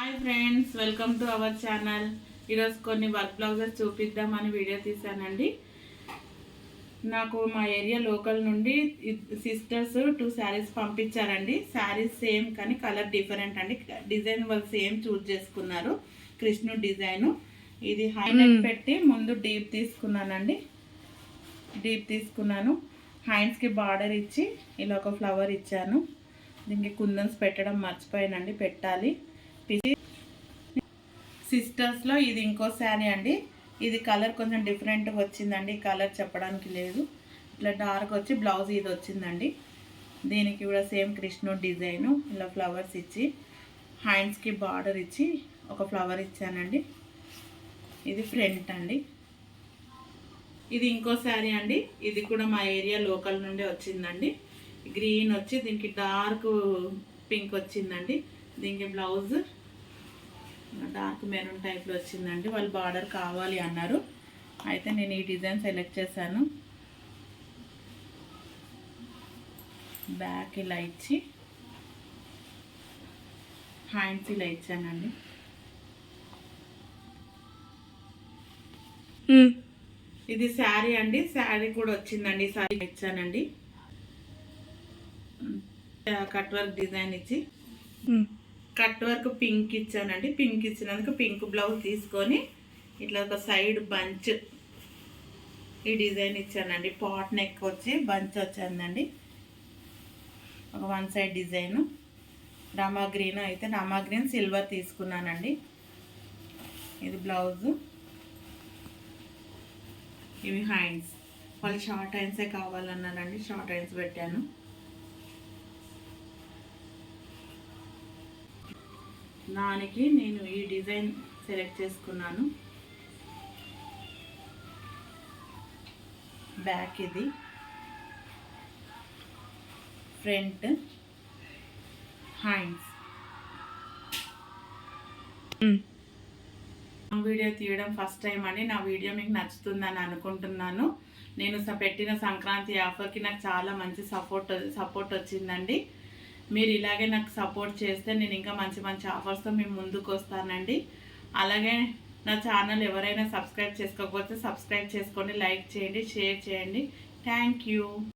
Hi friends, welcome to our channel. ఈరోజు కొన్ని work blouses చూపిద్దామని వీడియో తీసానండి. నాకు మా ఏరియా లోకల్ నుండి సిస్టర్స్ 2 శారీస్ పంపించారండి. శారీస్ సేమ్ కానీ కలర్ డిఫరెంట్ అండి. డిజైన్ వాళ్ళు సేమ్ చూజ్ చేసుకున్నారు. కృష్ణుడు డిజైను. ఇది హైలైట్ పెట్టి ముందు డీప్ తీసుకున్నానండి. డీప్ తీసుకున్నాను. హ్యాండ్స్కి బార్డర్ ఇచ్చి ఇలా ఒక ఫ్లవర్ ఇచ్చాను. దీనికి కుందన్స్ పెట్టడం మర్చిపోయానండి, పెట్టాలి. సిస్టర్స్లో ఇది ఇంకో శారీ అండి. ఇది కలర్ కొంచెం డిఫరెంట్గా వచ్చిందండి. కలర్ చెప్పడానికి లేదు. ఇట్లా డార్క్ వచ్చి బ్లౌజ్ ఇది వచ్చిందండి. దీనికి కూడా సేమ్ కృష్ణుడు డిజైను. ఇలా ఫ్లవర్స్ ఇచ్చి హ్యాండ్స్కి బార్డర్ ఇచ్చి ఒక ఫ్లవర్ ఇచ్చానండి. ఇది ఫ్రంట్ అండి. ఇది ఇంకో శారీ అండి. ఇది కూడా మా ఏరియా లోకల్ నుండి వచ్చిందండి. గ్రీన్ వచ్చి దీనికి డార్క్ పింక్ వచ్చిందండి. దీనికి బ్లౌజ్ డార్క్ మెరూన్ టైప్లో వచ్చిందండి. వాళ్ళు బార్డర్ కావాలి అన్నారు. అయితే నేను ఈ డిజైన్ సెలెక్ట్ చేశాను. బ్యాక్ ఇలా ఇచ్చి హ్యాండ్స్ ఇలా ఇచ్చానండి. ఇది శారీ అండి. శారీ కూడా వచ్చిందండి. శారీ ఇచ్చానండి. కట్ వర్క్ డిజైన్ ఇచ్చి కట్ వర్క్ పింక్ ఇచ్చానండి. పింక్ ఇచ్చినందుకు పింక్ బ్లౌజ్ తీసుకొని ఇట్లా ఒక సైడ్ బంచ్ ఈ డిజైన్ ఇచ్చానండి. పాట్ నెక్ వచ్చి బంచ్ వచ్చిందండి. ఒక 1 సైడ్ డిజైను. రామా గ్రీన్ అయితే రామా గ్రీన్ సిల్వర్ తీసుకున్నానండి. ఇది బ్లౌజు. ఇవి హ్యాండ్స్. వాళ్ళు షార్ట్ హ్యాండ్సే కావాలన్నారండి. షార్ట్ హ్యాండ్స్ పెట్టాను. దానికి నేను ఈ డిజైన్ సెలెక్ట్ చేసుకున్నాను. బ్యాక్ ఇది, ఫ్రంట్, హ్యాండ్స్. వీడియో తీయడం ఫస్ట్ టైం అండి. నా వీడియో మీకు నచ్చుతుందని అనుకుంటున్నాను. నేను పెట్టిన సంక్రాంతి ఆఫర్కి నాకు చాలా మంచి సపోర్ట్ వచ్చిందండి. మీరు ఇలాగే నాకు సపోర్ట్ చేస్తే నేను ఇంకా మంచి మంచి ఆఫర్స్తో మేము ముందుకు వస్తానండి. అలాగే నా ఛానల్ ఎవరైనా సబ్స్క్రైబ్ చేసుకోకపోతే సబ్స్క్రైబ్ చేసుకోండి, లైక్ చేయండి, షేర్ చేయండి. Thank you.